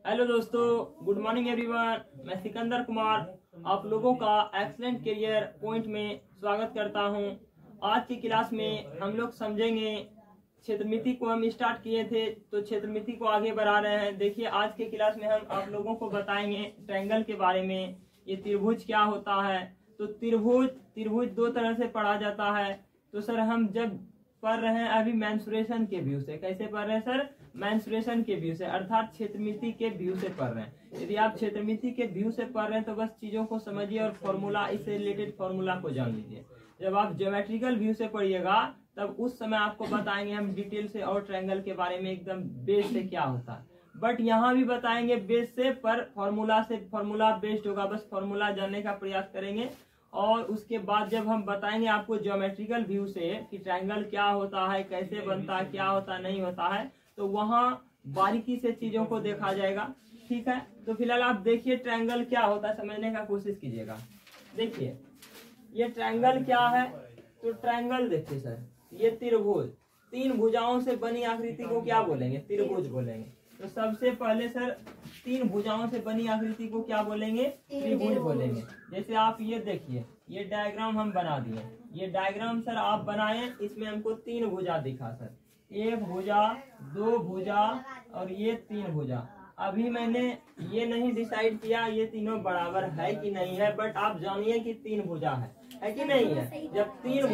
Hello दोस्तों, good morning everyone. मैं सिकंदर कुमार आप लोगों का एक्सीलेंट करियर पॉइंट में स्वागत करता हूं। आज की क्लास में हम लोग समझेंगे, क्षेत्रमिति को हम स्टार्ट किए थे तो क्षेत्रमिति को आगे बढ़ा रहे हैं। देखिए, आज के क्लास में हम आप लोगों को बताएंगे ट्रायंगल के बारे में। ये त्रिभुज क्या होता है। तो त्रिभुज दो तरह से पढ़ा जाता है। तो सर हम जब पढ़ रहे हैं अभी मेंसुरेशन के व्यू से। कैसे पढ़ रहे हैं सर? मेंसुरेशन के व्यू से, अर्थात क्षेत्रमिति के व्यू से पढ़ रहे हैं। यदि आप क्षेत्रमिति के व्यू से पढ़ रहे हैं तो बस चीजों को समझिए और फॉर्मूला, इससे रिलेटेड फॉर्मूला को जान लीजिए। जब आप ज्योमेट्रिकल व्यू से पढ़िएगा तब उस समय आपको बताएंगे हम डिटेल से और ट्रायंगल के बारे में एकदम बेस से क्या होता है। बट यहाँ भी बताएंगे बेस से, पर फॉर्मूला बेस्ड होगा। बस फॉर्मूला जानने का प्रयास करेंगे और उसके बाद जब हम बताएंगे आपको ज्योमेट्रिकल व्यू से कि ट्रायंगल क्या होता है, कैसे बनता है, क्या होता नहीं होता है, तो वहाँ बारीकी से चीजों को देखा जाएगा। ठीक है, तो फिलहाल आप देखिए ट्रायंगल क्या होता है, समझने का कोशिश कीजिएगा। देखिए ये ट्रायंगल क्या है। तो ट्रायंगल देखिए सर, ये त्रिभुज, तीन भुजाओं से बनी आकृति को क्या बोलेंगे? त्रिभुज बोलेंगे। तो सबसे पहले सर तीन भुजाओं से बनी आकृति को क्या बोलेंगे? त्रिभुज बोलेंगे। जैसे आप ये देखिए, ये डायग्राम हम बना दिए। ये डायग्राम सर आप बनाए, इसमें हमको तीन भुजा दिखा सर, एक भुजा, दो भुजा और ये तीन भुजा। अभी मैंने ये नहीं डिसाइड किया ये तीनों बराबर है कि नहीं है, बट आप जानिए कि तीन भुजा है कि नहीं है। जब तीन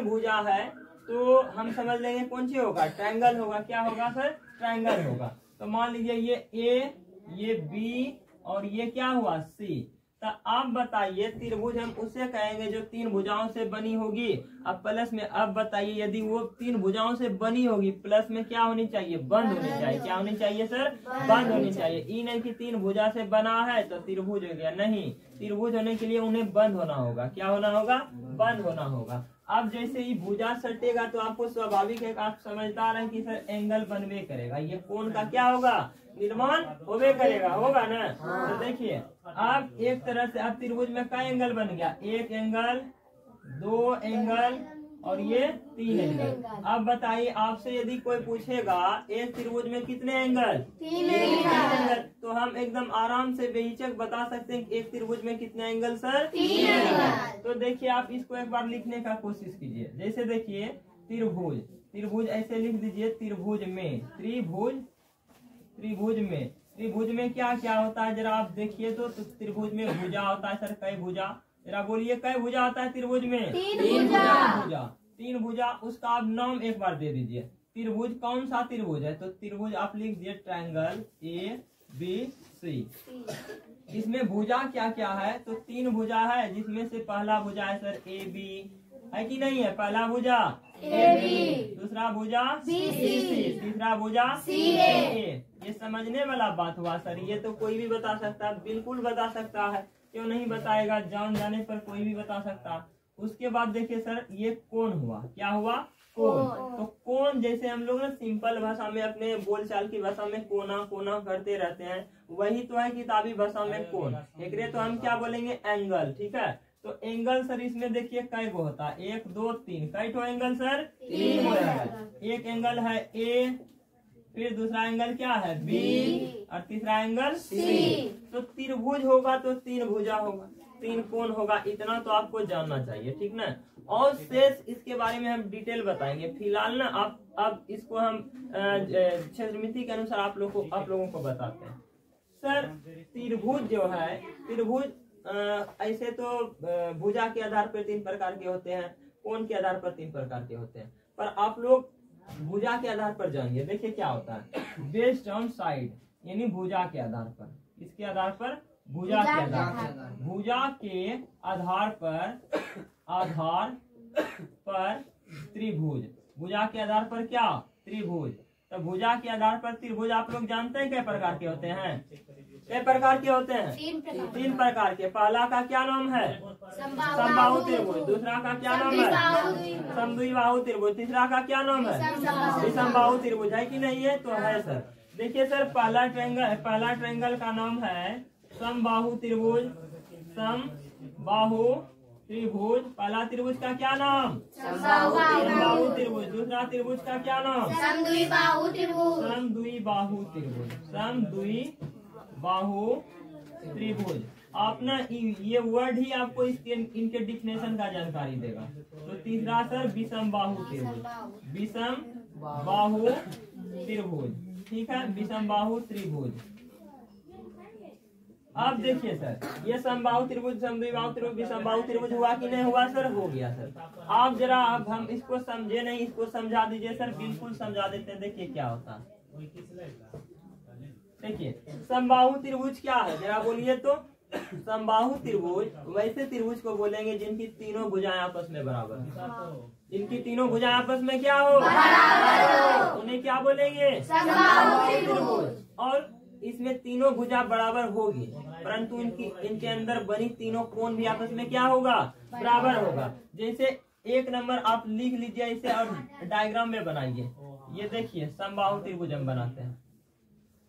भुजा है तो हम समझ लेंगे कौन सी होगा? ट्रायंगल होगा। क्या होगा सर? ट्रायंगल होगा। तो मान लीजिए ये ए, ये बी और ये क्या हुआ? सी। तो आप बताइए त्रिभुज हम उसे कहेंगे जो तीन भुजाओं से बनी होगी। अब प्लस में अब बताइए यदि वो तीन भुजाओं से बनी होगी, प्लस में क्या होनी चाहिए? बंद होनी चाहिए। क्या होनी चाहिए सर? बंद होनी चाहिए। ई नहीं कि तीन भुजा से बना है तो त्रिभुज हो गया, नहीं। त्रिभुज होने के लिए उन्हें बंद होना होगा। क्या होना होगा? बंद होना होगा। अब जैसे ही भुजा सटेगा तो आपको स्वाभाविक है, आप समझदार हैं कि सर एंगल बनवे करेगा। ये कोण का क्या होगा? निर्माण होवे करेगा, होगा ना। तो देखिए अब एक तरह से अब त्रिभुज में क्या एंगल बन गया? एक एंगल, दो एंगल और ये तीन एंगल। अब बताइए आपसे यदि कोई पूछेगा एक त्रिभुज में कितने एंगल? तीन एंगल। तो हम एकदम आराम से बेहिचक बता सकते हैं कि एक त्रिभुज में कितने एंगल सर? तीन एंगल। तो देखिए आप इसको एक बार लिखने का कोशिश कीजिए। जैसे देखिए त्रिभुज ऐसे लिख दीजिए। त्रिभुज में क्या क्या होता है जरा आप देखिए। तो त्रिभुज में भुजा होता है सर। कई भुजा? जरा बोलिए कई भुजा होता है त्रिभुज में? तीन भुजा। उसका आप नाम एक बार दे दीजिए। त्रिभुज कौन सा त्रिभुज है? तो त्रिभुज आप लिख दिए ट्रायंगल ए बी सी। इसमें भुजा क्या क्या है? तो तीन भुजा है, जिसमें से पहला भुजा है सर ए बी, है कि नहीं है? पहला भुजा ए बी, दूसरा भुजा सी, तीसरा भुजा सी ए। ये समझने वाला बात हुआ सर। ये तो कोई भी बता सकता है, बिल्कुल बता सकता है। क्यों नहीं बताएगा? जान जाने पर कोई भी बता सकता। उसके बाद देखिए सर ये कोण हुआ। क्या हुआ? कोण। तो कोण जैसे हम लोग ना सिंपल भाषा में, अपने बोलचाल की भाषा में कोना करते रहते हैं, वही तो है किताबी भाषा में कोण। एक तो हम क्या बोलेंगे? एंगल। ठीक है, तो एंगल सर इसमें देखिए कई गो होता है? एक दो तीन। कई ठो एंगल सर? तीन एंगल। एक एंगल है ए, फिर दूसरा एंगल क्या है? बी और तीसरा एंगल सी। तो त्रिभुज होगा तो तीन भुजा होगा, तीन कोण होगा। इतना तो आपको जानना चाहिए, ठीक ना। और शेष इसके बारे में हम डिटेल बताएंगे। फिलहाल ना अब इसको हम क्षेत्रमिति के अनुसार आप लोगों को बताते हैं। सर त्रिभुज जो है, त्रिभुज ऐसे तो भुजा के आधार पर तीन प्रकार के होते हैं, कोण के आधार पर तीन प्रकार के होते हैं, पर आप लोग भुजा के आधार पर जानिए। देखिए क्या होता है? बेस्ड ऑन साइड, यानी भुजा के आधार पर। इसके आधार पर भुजा के आधार पर त्रिभुज। भुजा के आधार पर क्या? त्रिभुज। तो भुजा के आधार पर त्रिभुज आप लोग जानते हैं कई प्रकार के होते हैं? कई प्रकार के होते हैं? तीन प्रकार के। पहला का क्या नाम है? समबाहु त्रिभुज। दूसरा का क्या नाम है? समद्विबाहु त्रिभुज। तीसरा का क्या नाम है? विषमबाहु त्रिभुज। है कि नहीं है? तो है सर। देखिए सर पहला ट्रायंगल का नाम है समबाहु त्रिभुज। समबाहु त्रिभुज। पहला त्रिभुज का क्या नाम? समबाहु त्रिभुज। दूसरा त्रिभुज का क्या नाम? समद्विबाहु त्रिभुज। समद्विबाहु त्रिभुज। समद्विबाहु त्रिभुज। आप ना ये वर्ड ही आपको इसके इनके डिफिनेशन का जानकारी देगा। तो तीसरा सर विषम बाहु त्रिभुज। विषम बाहु त्रिभुज, ठीक है, विषम बाहु त्रिभुज। अब देखिए सर, ये समबाहु त्रिभुज, समद्विबाहु त्रिभुज, विषमबाहु त्रिभुज हुआ कि नहीं हुआ सर? हो गया सर। आप जरा, अब हम इसको समझे नहीं, इसको समझा दीजिए सर। बिल्कुल समझा देते हैं। देखिए क्या होता है। देखिए समबाहु त्रिभुज क्या है, जरा बोलिए तो। समबाहु त्रिभुज वैसे त्रिभुज को बोलेंगे जिनकी तीनों भुजाएं आपस में बराबर हो। जिनकी तीनों भुजाएं आपस में क्या हो? बराबर। उन्हें क्या बोलेंगे? समबाहु त्रिभुज। और इसमें तीनों भुजा बराबर होगी, परंतु इनके अंदर बनी तीनों कोण भी आपस में क्या होगा? बराबर होगा। जैसे एक नंबर आप लिख लीजिए इसे और डायग्राम में बनाइए। ये देखिए समबाहु त्रिभुज हम बनाते हैं।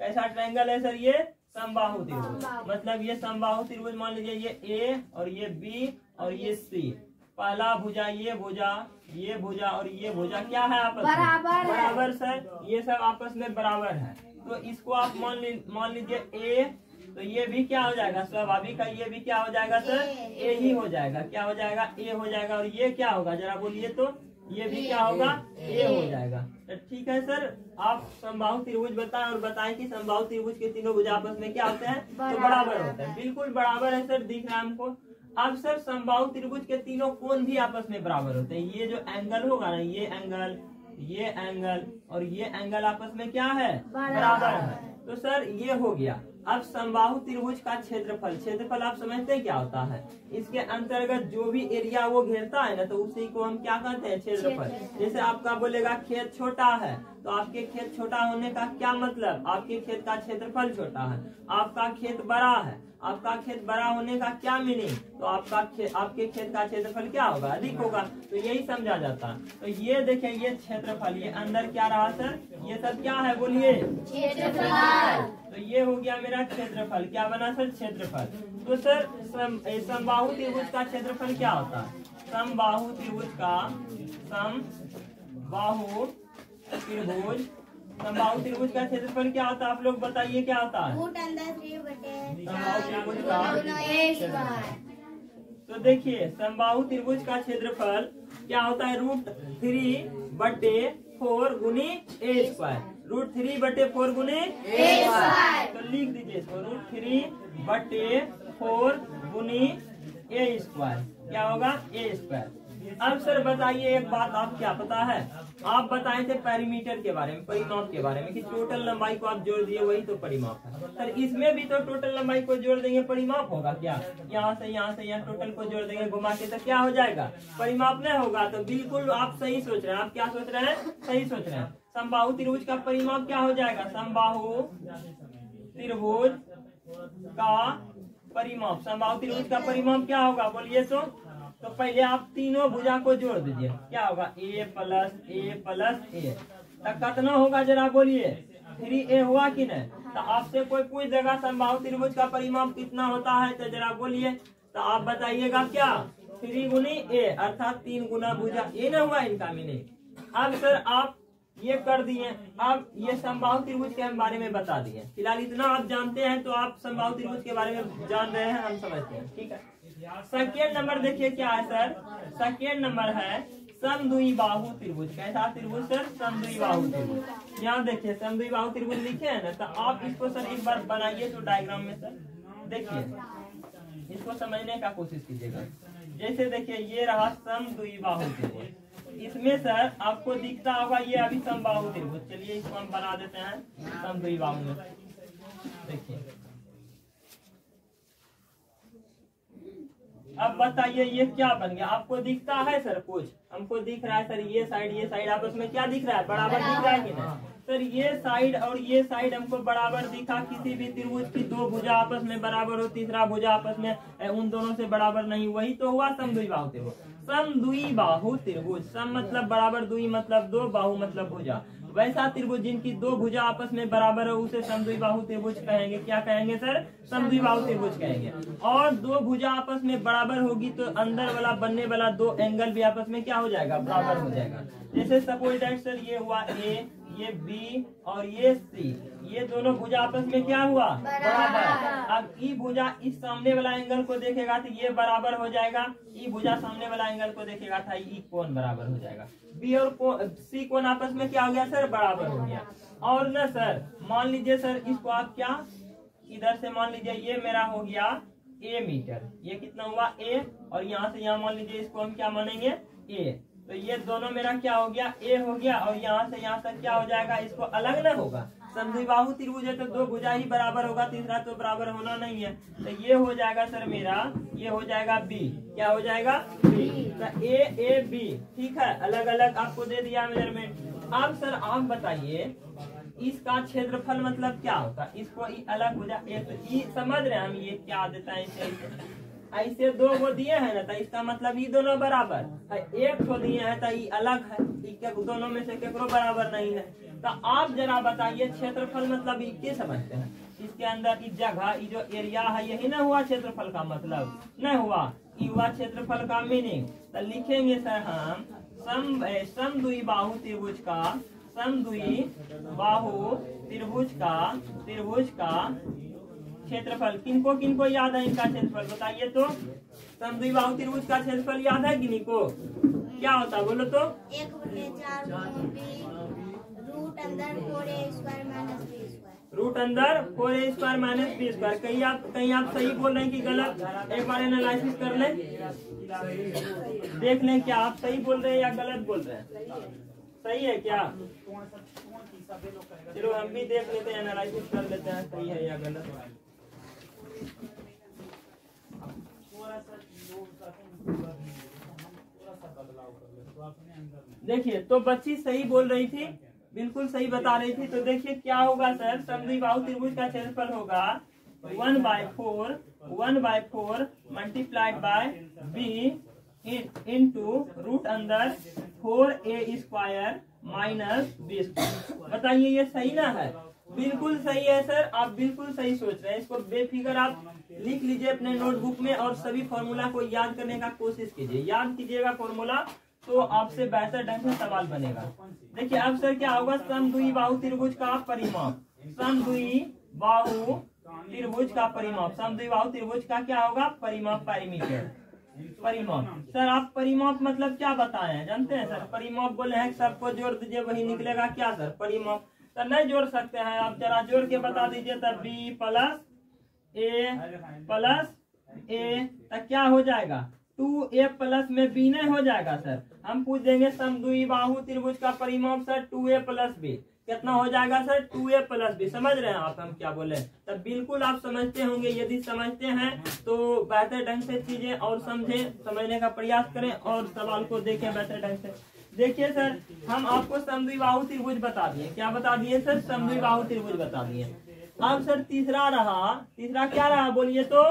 कैसा ट्रायंगल है सर? ये समबाहु त्रिभुज। मतलब ये समबाहु त्रिभुज मान लीजिए, ये ए और ये बी और ये सी। पहला भुजा, ये भुजा, ये भुजा और ये भुजा क्या है? आपस में बराबर सर। ये सब आपस में बराबर है। तो इसको आप मान लीजिए ए, तो ये भी क्या हो जाएगा? स्वाभाविक है, ये भी क्या हो जाएगा सर? ए ही हो जाएगा। क्या हो जाएगा? ए हो जाएगा। और ये क्या होगा जरा बोलिए तो? ये भी क्या होगा? ए हो जाएगा। तो ठीक है सर, आप समबाहु त्रिभुज बताएं और बताएं कि समबाहु त्रिभुज के तीनों भुजा आपस में क्या होते हैं? तो बराबर होते हैं। बिल्कुल बराबर है सर, दिख रहा है हमको। अब सर समबाहु त्रिभुज के तीनों कोण भी आपस में बराबर होते हैं। ये जो एंगल होगा ना, ये एंगल, ये एंगल और ये एंगल आपस में क्या है? बराबर है। तो सर ये हो गया। अब समबाहु त्रिभुज का क्षेत्रफल, क्षेत्रफल आप समझते हैं क्या होता है? इसके अंतर्गत जो भी एरिया वो घेरता है ना, तो उसी को हम क्या कहते हैं? क्षेत्रफल। जैसे आपका बोलेगा खेत छोटा है, तो आपके खेत छोटा होने का क्या मतलब? आपके खेत का क्षेत्रफल छोटा है। आपका खेत बड़ा है, आपका खेत बड़ा होने का क्या मीनिंग? तो आपके खेत का क्षेत्रफल क्या होगा? अधिक होगा। तो यही समझा जाता है। तो ये देखिए, ये क्षेत्रफल, ये अंदर क्या रहा सर? ये सब क्या है बोलिए? क्षेत्रफल। तो ये हो गया मेरा क्षेत्रफल। क्या बना सर? क्षेत्रफल। तो सर समबाहु त्रिभुज का क्षेत्रफल क्या होता है? समबाहु त्रिभुज का, समबाहु त्रिभुज, समबाहु त्रिभुज का क्षेत्रफल क्या होता है? आप लोग बताइए क्या होता है? समबाहु त्रिभुज का। तो देखिए समबाहु त्रिभुज का क्षेत्रफल क्या होता है? √3/4 गुनी ए स्क्वायर। √3/4 गुनी ए स्क्वायर। तो लिख दीजिए इसको, √3/4 गुनी ए स्क्वायर। क्या होगा? ए स्क्वायर। अब सर बताइए एक बात, आप क्या पता है? आप बताए थे पेरीमीटर के बारे में, परिमाप के बारे में, कि टोटल लंबाई को आप जोड़ दिए वही तो परिमाप है। सर इसमें भी तो टोटल लंबाई को जोड़ देंगे, परिमाप होगा क्या? यहाँ से यहाँ टोटल को जोड़ देंगे घुमा के, तो क्या हो जाएगा? परिमाप नहीं होगा। तो बिल्कुल आप सही सोच रहे हैं। आप क्या सोच रहे हैं? सही सोच रहे हैं। समबाहु त्रिभुज का परिमाप क्या हो जाएगा? समबाहु त्रिभुज का परिमाप, समबाहु त्रिभुज का परिमाप क्या होगा बोलिए तो पहले आप तीनों भुजा को जोड़ दीजिए। क्या होगा? a प्लस ए। तो कितना होगा जरा बोलिए? 3a हुआ कि नहीं? तो आपसे कोई पूछ देगा समबाहु त्रिभुज का परिमाप कितना होता है, तो जरा बोलिए। तो आप बताइएगा क्या? 3 गुनी a, अर्थात 3 गुना भुजा। ये ना हुआ इनका मीनिंग। अब सर आप ये कर दिए। अब ये समबाहु त्रिभुज के बारे में बता दिए। फिलहाल इतना आप जानते हैं, तो आप समबाहु त्रिभुज के बारे में जान रहे हैं, हम समझते हैं। ठीक है। सेकेंड नंबर देखिए क्या है सर? सेकेंड नंबर है समद्विबाहु त्रिभुज। कैसा त्रिभुज सर? समद्विबाहु त्रिभुज। यहाँ देखिए समद्विबाहु त्रिभुज लिखे हैं ना, तो आप इसको सर एक बार बनाइए तो डायग्राम में सर। देखिए इसको समझने का कोशिश कीजिएगा। जैसे देखिए ये रहा समद्विबाहु त्रिभुज। इसमें सर आपको दिखता होगा ये अभी समबाहु त्रिभुज। चलिए इसको हम बना देते हैं समद्विबाहु में। देखिए अब बताइए ये क्या बन गया? आपको दिखता है सर कुछ? हमको दिख रहा है सर, ये साइड आपस में क्या दिख रहा है? बराबर दिख रहा है कि नहीं? सर ये साइड और ये साइड हमको बराबर दिखा। किसी भी त्रिभुज की दो भुजा आपस में बराबर हो, तीसरा भुजा आपस में उन दोनों से बराबर नहीं, वही तो हुआ समद्विबाहु त्रिभुज। समद्विबाहु त्रिभुज, सम मतलब बराबर, द्वि मतलब दो, बाहु मतलब भुजा। वैसा त्रिभुज जिनकी दो भुजा आपस में बराबर हो उसे समद्विबाहु त्रिभुज कहेंगे। क्या कहेंगे सर? समद्विबाहु त्रिभुज कहेंगे। और दो भुजा आपस में बराबर होगी तो अंदर वाला बनने वाला दो एंगल भी आपस में क्या हो जाएगा? बराबर हो जाएगा। जैसे सपोज दैट सर ये हुआ ए, ये बी और ये सी, ये दोनों भुजा आपस में क्या हुआ? बराबर। अब ई भुजा इस सामने वाला एंगल को देखेगा तो ये बराबर हो जाएगा, ई भुजा सामने वाला एंगल को देखेगा था ई कोण बराबर हो जाएगा। बी और सी कोण आपस में क्या हो गया सर? बराबर हो गया। और न सर मान लीजिए सर इसको आप क्या इधर से मान लीजिए ये मेरा हो गया ए मीटर, ये कितना हुआ? ए, और यहाँ से यहाँ मान लीजिए इसको हम क्या मानेंगे? ए। तो ये दोनों मेरा क्या हो गया? ए हो गया। और यहाँ से यहाँ तक क्या हो जाएगा? इसको अलग न होगा। समद्विबाहु त्रिभुज है तो दो भुजा ही बराबर होगा, तीसरा तो बराबर होना नहीं है। तो ये हो जाएगा सर मेरा, ये हो जाएगा बी। क्या हो जाएगा? बी। तो ए बी, ठीक है, अलग अलग आपको दे दिया मेजरमेंट। अब सर आप बताइए इसका क्षेत्रफल मतलब क्या होता है? इसको अलग हो जाए, तो समझ रहे हैं हम ये क्या देता है? ऐसे दो वो दिए हैं ना, तो इसका मतलब ये दोनों बराबर है। एक को दिए हैं तो ये अलग है, दोनों में से केकरो बराबर नहीं है। तो आप जरा बताइए क्षेत्रफल मतलब ये क्या समझते हैं? इसके अंदर इस जगह ये जो एरिया है यही ना हुआ क्षेत्रफल का मतलब? नहीं हुआ, ये हुआ क्षेत्रफल का मीनिंग। तो लिखेंगे सर हम समद्विबाहु त्रिभुज का, समद्विबाहु त्रिभुज का क्षेत्रफल। किनको याद है इनका क्षेत्रफल? बताइए तो। समद्विबाहु त्रिभुज का क्षेत्रफल याद है किन्हीं को? क्या होता बोलो तो? 1/4 रूट अंदर 4a² माइनस b²। रूट अंदर 4a² माइनस b²। कहीं आप सही बोल रहे हैं कि गलत? एक बार एनालिसिस कर लें, देख लें क्या आप सही बोल रहे हैं या गलत बोल रहे हैं। सही है क्या? चलो हम भी देख लेते हैं, एनालिसिस कर लेते हैं सही है या गलत। देखिए तो बच्ची सही बोल रही थी, बिल्कुल सही बता रही थी। तो देखिए क्या होगा सर, समद्विबाहु त्रिभुज का क्षेत्रफल होगा 1/4 multiplied by B into root अंदर 4a² माइनस b²। बताइए ये सही ना है? बिल्कुल सही है सर, आप बिल्कुल सही सोच रहे हैं। इसको बेफिक्र आप लिख लीजिए अपने नोटबुक में और सभी फॉर्मूला को याद करने का कोशिश कीजिए। याद कीजिएगा फॉर्मूला तो आपसे बेहतर ढंग से सवाल बनेगा। देखिए अब सर क्या होगा, समद्विबाहु त्रिभुज का परिमाप, समद्विबाहु त्रिभुज का परिमाप, समद्विबाहु त्रिभुज का क्या होगा? परिमाप, पैरामीटर, परिमाप। सर आप परिमाप मतलब क्या बताए हैं जानते हैं सर? परिमाप बोले हैं सबको जोड़ दीजिए वही निकलेगा क्या सर? परिमाप। तो नहीं जोड़ सकते हैं आप, जरा जोड़ के बता दीजिए। तब b प्लस ए तब क्या हो जाएगा? 2a प्लस में b नहीं हो जाएगा सर? हम पूछ देंगे समद्विबाहु त्रिभुज का परिमाप सर 2a प्लस b कितना हो जाएगा सर? 2a plus b। समझ रहे हैं आप हम क्या बोले? तब बिल्कुल आप समझते होंगे। यदि समझते हैं तो बेहतर ढंग से चीजें और समझें, समझने का प्रयास करें और सवाल को देखें बेहतर ढंग से। देखिए सर हम आपको समद्विबाहु त्रिभुज बता दिए। क्या बता दिए सर? समद्विबाहु त्रिभुज बता दिए। अब सर तीसरा रहा, तीसरा क्या रहा बोलिए तो?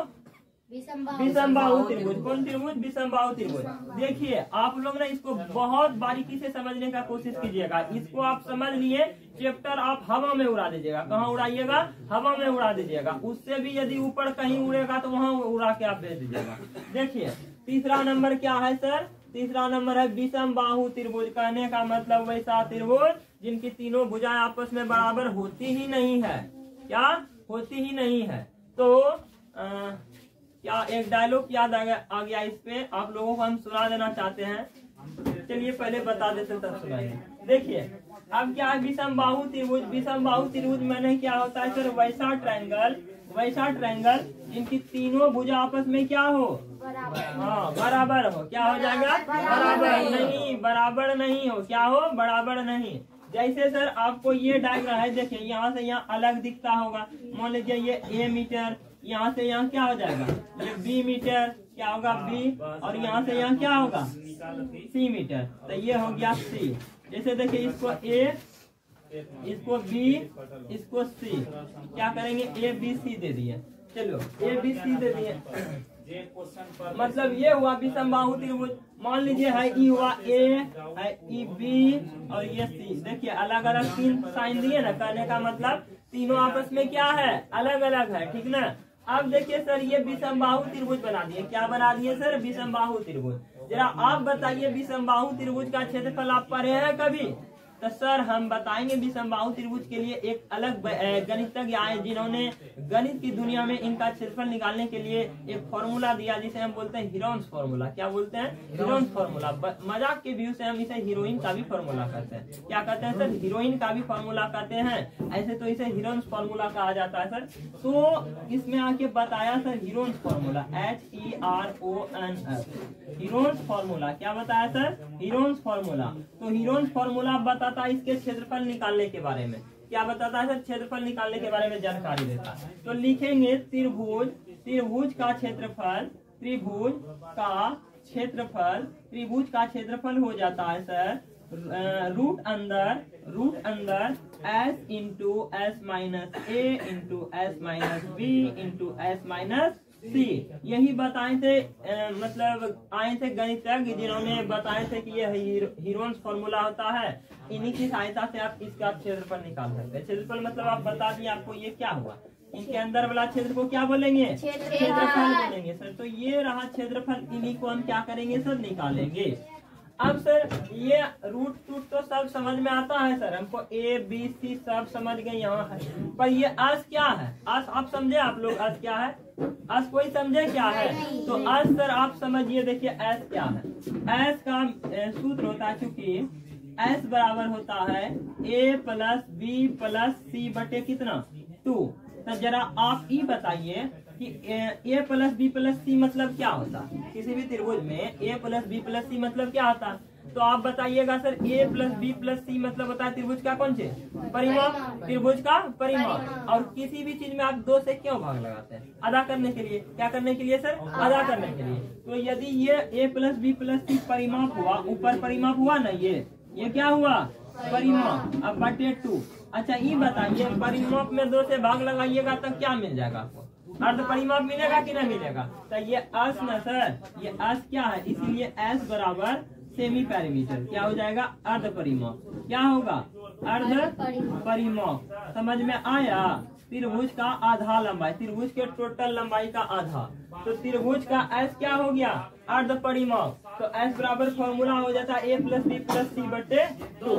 विषमबाहु त्रिभुज। कौन त्रिभुज? विषमबाहु त्रिभुज। देखिए आप लोग ना इसको बहुत बारीकी से समझने का कोशिश कीजिएगा। इसको आप समझ लिए, चैप्टर आप हवा में उड़ा दीजिएगा। कहाँ उड़ाइएगा? हवा में उड़ा दीजिएगा। उससे भी यदि ऊपर कहीं उड़ेगा तो वहाँ उड़ा के आप भेज दीजिएगा। देखिए तीसरा नंबर क्या है सर? तीसरा नंबर है विषमबाहु त्रिभुज। कहने का मतलब वैसा त्रिभुज जिनकी तीनों भुजाएं आपस में बराबर होती ही नहीं है। क्या होती ही नहीं है? तो क्या एक डायलॉग याद आ गया इस पे, आप लोगों को हम सुना देना चाहते हैं। चलिए पहले बता देते तब सुनाइए। देखिए अब क्या है विषमबाहु त्रिभुज। विषमबाहु त्रिभुज मैंने क्या होता है सर? वैसा ट्रायंगल जिनकी तीनों भुजा आपस में क्या हो? हाँ बराबर हो। क्या हो जाएगा? बराबर नहीं हो। क्या हो? बराबर नहीं। जैसे सर आपको ये डायग्राम है, देखिए यहाँ से यहाँ अलग दिखता होगा। मान लीजिए ये a मीटर, यहाँ से यहाँ क्या हो जाएगा? ये b मीटर, क्या होगा? b, और यहाँ से यहाँ क्या होगा? c metre. तो ये हो गया c। जैसे देखिए इसको a, इसको b, इसको c, क्या करेंगे? a b c दे दिए। चलो a b c दे दिए। मतलब ये हुआ विषमबाहु त्रिभुज। मान लीजिए है ई हुआ ए, है ई बी और ये सी। देखिए अलग अलग तीन साइन दिए ना, कहने का मतलब तीनों आपस में क्या है, अलग अलग है, ठीक ना। अब देखिए सर ये विषमबाहु त्रिभुज बना दिए। क्या बना दिए सर, विषमबाहु त्रिभुज। जरा आप बताइए विषमबाहु त्रिभुज का क्षेत्रफल आप पढ़े हैं कभी? तो सर हम बताएंगे विषमबाहु त्रिभुज के लिए एक अलग गणितज्ञ आए जिन्होंने गणित की दुनिया में इनका क्षेत्रफल निकालने के लिए एक फॉर्मूला दिया जिसे हम बोलते हैं हीरोन्स फॉर्मूला। क्या बोलते हैं, हीरोन्स फॉर्मूला। मजाक के व्यू से हम इसे हीरोइन का भी फॉर्मूला कहते हैं। क्या कहते हैं सर, हीरोइन का भी फॉर्मूला कहते हैं। ऐसे तो इसे हीरोन्स फॉर्मूला कहा जाता है सर। तो इसमें आके बताया sir Heron's formula, HERONS, Heron's formula. क्या बताया सर, हीरोन्स फॉर्मूला। तो हीरोन्स फॉर्मूला बताता है इसके क्षेत्रफल निकालने के बारे में। क्या बताता है सर, क्षेत्रफल निकालने के बारे में जानकारी देता है। तो लिखेंगे त्रिभुज का क्षेत्रफल, त्रिभुज का क्षेत्रफल हो जाता है सर रूट अंदर s into s minus a into s minus b into s minus c. यही बताए थे मतलब आए थे गणितज्ञ जिन्होंने बताए थे कि यह हीरोन्स फॉर्मूला होता है। इन्हीं की सहायता से आप इसका क्षेत्रफल निकाल सकते हैं। क्षेत्रफल मतलब आप बता दिए आपको ये क्या हुआ, इनके अंदर वाला क्षेत्र को क्या बोलेंगे, क्षेत्रफल बोलेंगे सर। तो ये रहा क्षेत्रफल, इन्हीं को हम क्या करेंगे सर, निकालेंगे। अब सर ये रूट तो सब समझ में आता है सर, हमको ए बी सी सब समझ गए यहाँ है। पर ये अस क्या है, अस आप समझे, आप लोग अस क्या है, अस कोई समझे क्या है? तो अस सर आप समझिए, देखिए एस क्या है। एस का सूत्र होता है, चूंकि एस बराबर होता है ए प्लस बी प्लस सी बटे कितना 2। तो जरा आप ये बताइए कि ए प्लस बी प्लस सी मतलब क्या होता है? किसी भी त्रिभुज में ए प्लस बी प्लस सी मतलब क्या होता है? तो आप बताइएगा सर, ए प्लस बी प्लस सी मतलब होता है त्रिभुज का कौन से परिमाप, त्रिभुज का परिमाप। और किसी भी चीज में आप 2 से क्यों भाग लगाते हैं? अदा करने के लिए। क्या करने के लिए सर? अदा करने के लिए। तो यदि ये ए प्लस बी प्लस सी परिमाप हुआ, ऊपर परिमाप हुआ ना, ये क्या हुआ, परिमाप। अब बटे 2। अच्छा ये बताइए परिमाप में 2 से भाग लगाइएगा तब क्या मिल जाएगा आपको? अर्ध परिमाप मिलेगा कि नहीं मिलेगा? तो ये अस न सर, ये अस क्या है, इसीलिए एस बराबर सेमी पैरामीटर। क्या हो जाएगा, अर्ध परिमाप। क्या होगा, अर्ध परिमाप। समझ में आया? त्रिभुज का आधा लंबाई, त्रिभुज के टोटल लंबाई का आधा। तो त्रिभुज का एस क्या हो गया, अर्ध परिमाप। तो एस बराबर फॉर्मूला हो जाता है ए प्लस बी प्लस सी बटे 2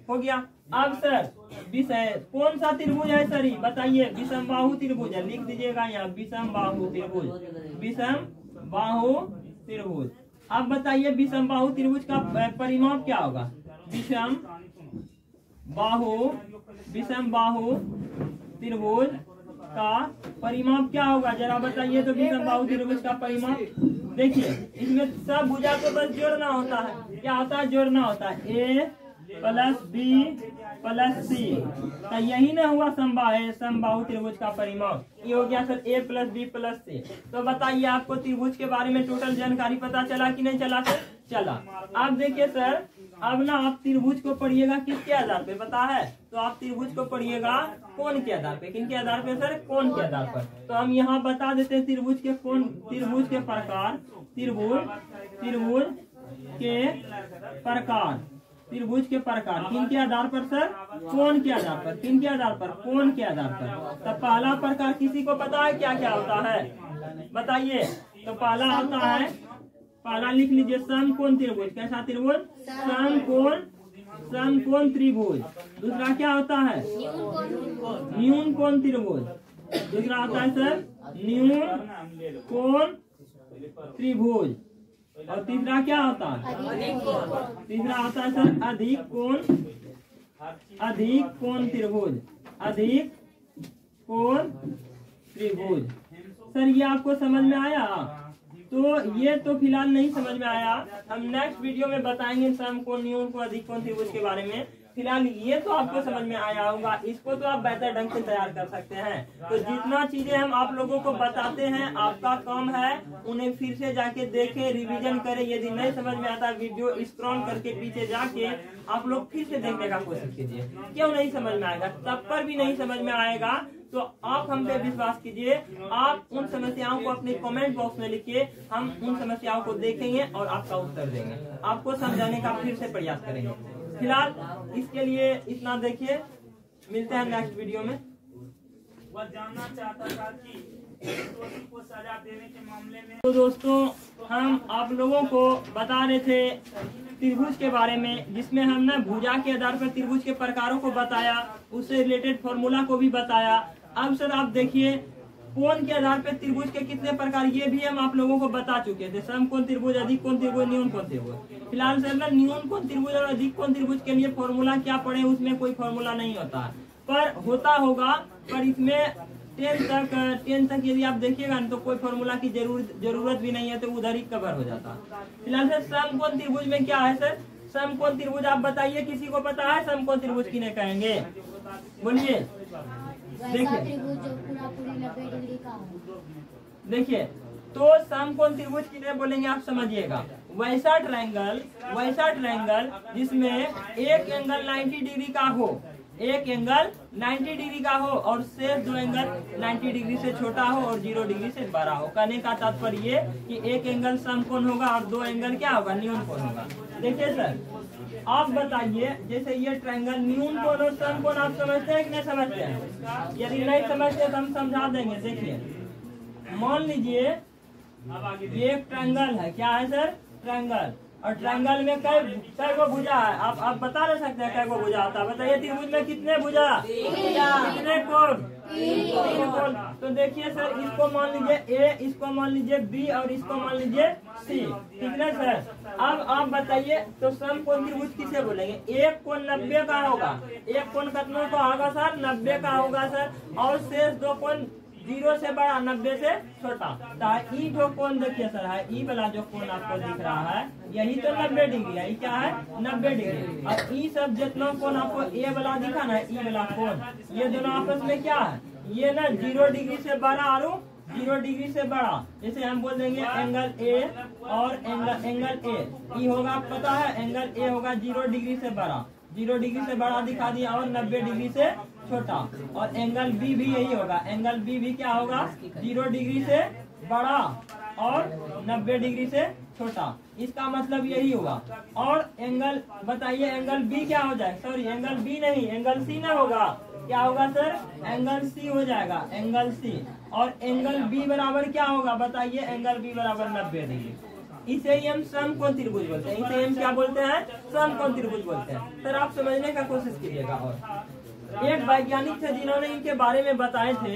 हो गया। अब सर विषय कौन सा त्रिभुज है सर, बताइए? विषमबाहु त्रिभुज है, लिख दीजिएगा यहाँ विषमबाहु त्रिभुज, विषमबाहु त्रिभुज। अब बताइए विषमबाहु त्रिभुज का परिमाप क्या होगा? विषमबाहु त्रिभुज का परिमाप क्या होगा, जरा बताइए। तो विषमबाहु त्रिभुज का परिमाप देखिए, इसमें सब भुजा को बस जोड़ना होता है। क्या होता है, जोड़ना होता है। ए प्लस बी प्लस सी। तो यही ना हुआ समबाहु त्रिभुज का परिमाप। ये हो गया सर ए प्लस बी प्लस सी। तो बताइए आपको त्रिभुज के बारे में टोटल जानकारी पता चला कि नहीं चला सर? चला। अब देखिए सर, अब ना आप त्रिभुज को पढ़िएगा किसके आधार पे पता है? तो आप त्रिभुज को पढ़िएगा कोण के आधार पे। किन के आधार पे सर? कोण के आधार पर। तो हम यहाँ बता देते हैं त्रिभुज के कोण, त्रिभुज के प्रकार, त्रिभुज के प्रकार किन के आधार पर सर? कोण के आधार पर। किन के आधार पर? कोण के आधार पर। तो पहला प्रकार किसी को पता है क्या क्या होता है, बताइए? तो पहला होता है, पहला लिख लीजिए समकोण त्रिभुज। कैसा त्रिभुज? समकोण त्रिभुज। दूसरा क्या होता है? न्यून कोण त्रिभुज। दूसरा होता है सर न्यून कोण त्रिभुज। और तीसरा क्या होता है? तीसरा होता है सर अधिक कोण त्रिभुज। अधिक कोण त्रिभुज। सर ये आपको समझ में आया? तो ये तो फिलहाल नहीं समझ में आया, हम नेक्स्ट वीडियो में बताएंगे समकोण, न्यून कोण, अधिक कोण त्रिभुज के बारे में। फिलहाल ये तो आपको समझ में आया होगा, इसको तो आप बेहतर ढंग से तैयार कर सकते हैं। तो जितना चीजें हम आप लोगों को बताते हैं, आपका काम है उन्हें फिर से जाके देखें, रिवीजन करें। यदि नहीं समझ में आता वीडियो स्क्रॉल करके पीछे जाके आप लोग फिर से देखने का कोशिश कीजिए। क्यों नहीं समझ में आएगा? तब पर भी नहीं समझ में आएगा तो आप हम पे विश्वास कीजिए, आप उन समस्याओं को अपने कमेंट बॉक्स में लिखिए, हम उन समस्याओं को देखेंगे और आपका उत्तर देंगे, आपको समझाने का फिर से प्रयास करेंगे। फिलहाल इसके लिए इतना देखिए, मिलते हैं नेक्स्ट वीडियो में। वह जानना चाहता था कि दोषी को सजा देने के मामले में। तो दोस्तों, हम आप लोगों को बता रहे थे त्रिभुज के बारे में, जिसमें हमने भुजा के आधार पर त्रिभुज के प्रकारों को बताया, उससे रिलेटेड फॉर्मूला को भी बताया। अब सर आप देखिए, कोण के आधार पर त्रिभुज के कितने प्रकार, ये भी हम आप लोगों को बता चुके थे। समकोण त्रिभुज, अधिक कोण त्रिभुज, न्यून कोण त्रिभुज। फिलहाल सर ना न्यून कोण त्रिभुज और अधिक कोण त्रिभुज के लिए फॉर्मूला क्या पढ़े, उसमें कोई फॉर्मूला नहीं होता, पर होता होगा, पर इसमें 10 तक यदि आप देखिएगा तो कोई फॉर्मूला की जरूरत भी नहीं है, तो उधर ही कवर हो जाता। फिलहाल सर समकोण त्रिभुज में क्या है सर, समकोण त्रिभुज आप बताइए, किसी को पता है समकोण त्रिभुज किन्हें कहेंगे, बोलिए। देखिए तो समकोण त्रिभुज किन्हें बोलेंगे आप समझिएगा, वैसा ट्रायंगल जिसमें एक एंगल 90 डिग्री का हो, एक एंगल 90 डिग्री का हो और शेष दो एंगल 90 डिग्री से छोटा हो और 0 डिग्री से बड़ा हो। कहने का तात्पर्य ये कि एक एंगल समकोण होगा और दो एंगल क्या होगा, न्यून कोण होगा। देखिए सर आप बताइए, जैसे ये ट्रायंगल न्यून कोण और समकोण आप समझते हैं कि नहीं समझते हैं? यदि नहीं समझते तो हम समझा देंगे। देखिए मान लीजिए ये एक ट्रायंगल है, क्या है सर, ट्रायंगल, और ट्रायंगल में कई गो भुजा है, आप बता नहीं सकते हैं कई गो भुजा होता है, बताइए त्रिभुज में कितने भुजा, कितने कोण, 3 कोण। तो देखिए सर, इसको मान लीजिए A, इसको मान लीजिए B और इसको मान लीजिए C, ठीक है सर। अब आप बताइए तो समकोण त्रिभुज किसे बोलेंगे, एक कोण 90 का होगा, एक कोण कितनों का होगा सर, 90 का होगा सर, और शेष दो कोण 0 से बड़ा 90 से छोटा। तो ई जो कोण देखिए सर है, ई वाला जो कोण आपको दिख रहा है यही तो 90 डिग्री है, ये क्या है 90 डिग्री। और ई सब जितना कोण आपको ए वाला दिखा ना, ई वाला कोण, ये दोनों आपस में क्या है, ये ना 0 डिग्री से बड़ा और 0 डिग्री से बड़ा। जैसे हम बोल देंगे एंगल ए और एंगल ए, ई होगा पता है, एंगल ए होगा 0 डिग्री से बड़ा, 0 डिग्री से बड़ा दिखा दिया, और 90 डिग्री से छोटा। और एंगल बी भी यही होगा, एंगल बी भी क्या होगा, 0 डिग्री से बड़ा और 90 डिग्री से छोटा। इसका मतलब यही हुआ। और एंगल बताइए, एंगल बी क्या हो जाए, सॉरी एंगल बी नहीं, एंगल सी ना होगा, क्या होगा सर, एंगल सी हो जाएगा, एंगल सी। और एंगल बी बराबर क्या होगा बताइए, एंगल बी बराबर 90 डिग्री। इसे ही हम समकोण त्रिभुज बोलते हैं, इसे हम क्या बोलते हैं, समकोण त्रिभुज बोलते हैं। सर आप समझने का कोशिश कीजिएगा। और एक वैज्ञानिक थे जिन्होंने इनके बारे में बताए थे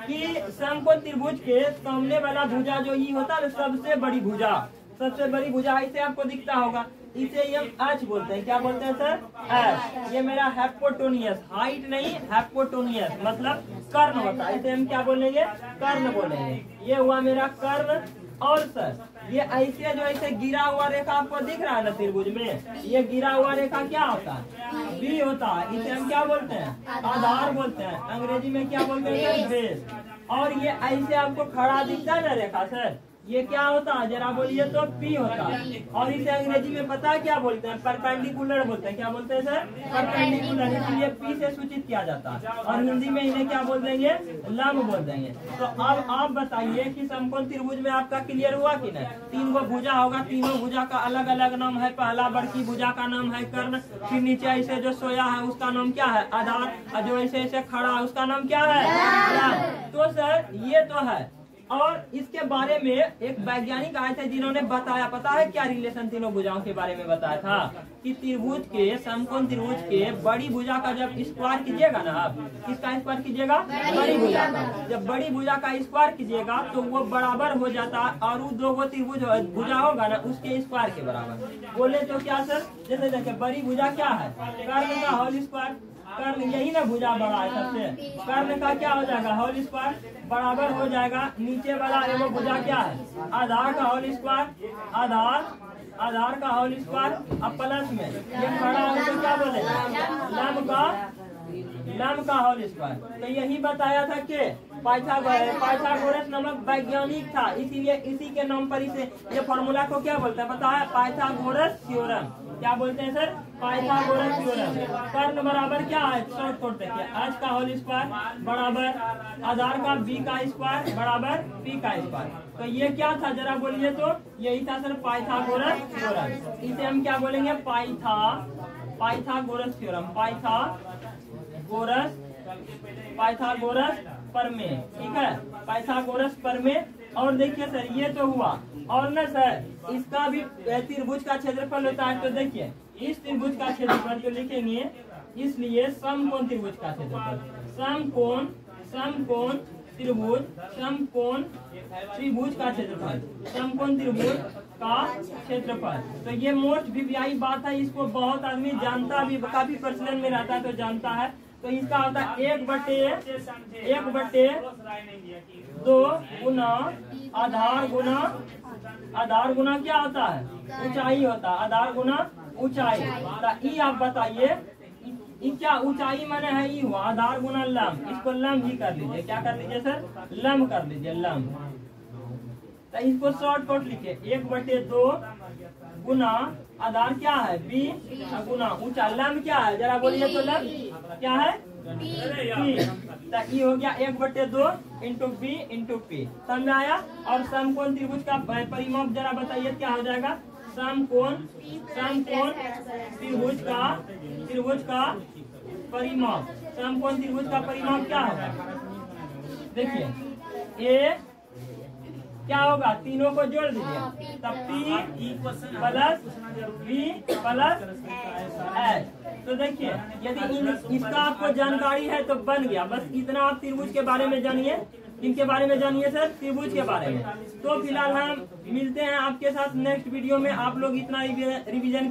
कि समकोण त्रिभुज के सामने वाला भुजा जो ई होता है, सबसे बड़ी भुजा, सबसे बड़ी भुजा, इसे आपको दिखता होगा, इसे ही हम एच बोलते हैं। क्या बोलते हैं सर, एच। ये मेरा हाइपोटेन्यूस, हाइट नहीं हाइपोटेन्यूस मतलब कर्ण होता है, इसे हम क्या बोलेंगे, कर्ण बोलेंगे। ये हुआ मेरा कर्ण। और सर ये ऐसे जो ऐसे गिरा हुआ रेखा आपको दिख रहा है ना त्रिभुज में, ये गिरा हुआ रेखा क्या होता है, बी होता है, इसे हम क्या बोलते हैं, आधार बोलते हैं, अंग्रेजी में क्या बोलते हैं, बेस। और ये ऐसे आपको खड़ा दिखता है ना रेखा सर, ये क्या होता है जरा बोलिए तो, पी होता है। और इसे अंग्रेजी में पता है क्या बोलते हैं, परपेंडिकुलर बोलते हैं। क्या बोलते हैं सर, परपेंडिकुलर, इसलिए पी से सूचित किया जाता है। और हिंदी में इन्हें क्या बोल देंगे, लंब बोल देंगे। तो अब आप बताइए कि समकोण त्रिभुज में आपका क्लियर हुआ कि नहीं। 3 गो भुजा होगा, तीनों भुजा का अलग अलग नाम है। पहला बड़की भुजा का नाम है कर्ण, फिर नीचे ऐसे जो सोया है उसका नाम क्या है, आधार, और जो ऐसे ऐसे खड़ा है उसका नाम क्या है। तो सर ये तो है। और इसके बारे में एक वैज्ञानिक आए थे जिन्होंने बताया, पता है क्या रिलेशन तीनों भुजाओं के बारे में बताया था, कि त्रिभुज के, समकोण त्रिभुज के बड़ी भुजा का जब स्क्वायर कीजिएगा ना आप, किसका स्क्वायर कीजिएगा, बड़ी भुजा का। जब बड़ी भुजा का स्क्वायर कीजिएगा तो वो बराबर हो जाता है, और वो 2 गो त्रिभुज भुजा होगा ना उसके स्क्वायर के बराबर। बोले तो क्या सर, जैसे देखिए बड़ी भुजा क्या है, कर्ण का होल स्क्वायर, कर्ण यही ना भुजा बड़ा है सबसे, कर्ण का क्या हो जाएगा, होल स्क्वायर बराबर हो जाएगा। नीचे वाला एगो भुजा क्या है, आधार का होल स्क्वायर, आधार का होल स्क्वायर, अब प्लस में ये खड़ा है तो क्या बोलेगा, लंब का होल स्क्वायर। तो यही बताया था कि पाइथागोरस नामक वैज्ञानिक था, इसीलिए इसी के नाम पर इसे ये फॉर्मूला को क्या बोलते हैं पता है, पाइथागोरस थ्योरम। क्या बोलते हैं सर, पाइथागोरस थ्योरम। कर्ण बराबर क्या है, शॉर्ट कोट देखिए, h का होल स्क्वायर बराबर आधार का b का स्क्वायर बराबर p का स्क्वायर। तो ये क्या था जरा बोलिए तो, यही था सर पाइथागोरस थ्योरम। इसे हम क्या बोलेंगे, पाइथागोरस थ्योरम, पाइथागोरस प्रमेय, ठीक है, पाइथागोरस प्रमेय। और देखिए सर ये तो हुआ, और न सर इसका भी त्रिभुज का क्षेत्रफल होता है। तो देखिए इस त्रिभुज का क्षेत्रफल जो लिखेंगे, इसलिए समकोण त्रिभुज का क्षेत्रफल, समकोण त्रिभुज का क्षेत्रफल, समकोण त्रिभुज का क्षेत्रफल। तो ये मोस्ट वीवीआई बात है, इसको बहुत आदमी जानता भी, काफी प्रचलन में रहता है तो जानता है। तो इसका होता है 1/2 गुना आधार गुना क्या होता है, ऊंचाई होता है, आधार गुना ऊंचाई। तो ई आप बताइए, क्या ऊंचाई माने है ई हुआ, आधार गुना लंब, इसको लंब ही कर लीजिए, क्या कर लीजिए सर, लंब कर लीजिए, लंब। तो इसको शॉर्ट कट लिखिए, 1/2 गुना आधार क्या है b गुना ऊंचा, लंब क्या है जरा बोलिए तो, लंब क्या है p। तो ये हो गया 1/2 इंटू b इंटू p, समझ में आया। और समकोण त्रिभुज का परिमाप जरा बताइए क्या हो जाएगा, समकोण त्रिभुज का परिमाप, समकोण त्रिभुज का परिमाप क्या होगा, देखिए a क्या होगा, तीनों को जोड़ दीजिए, तब p plus b plus h। तो देखिए यदि इसका आपको जानकारी है तो बन गया, बस इतना आप त्रिभुज के बारे में जानिए। इनके बारे में जानिए सर, त्रिभुज के बारे में। तो फिलहाल हम मिलते हैं आपके साथ नेक्स्ट वीडियो में। आप लोग इतना रिवीजन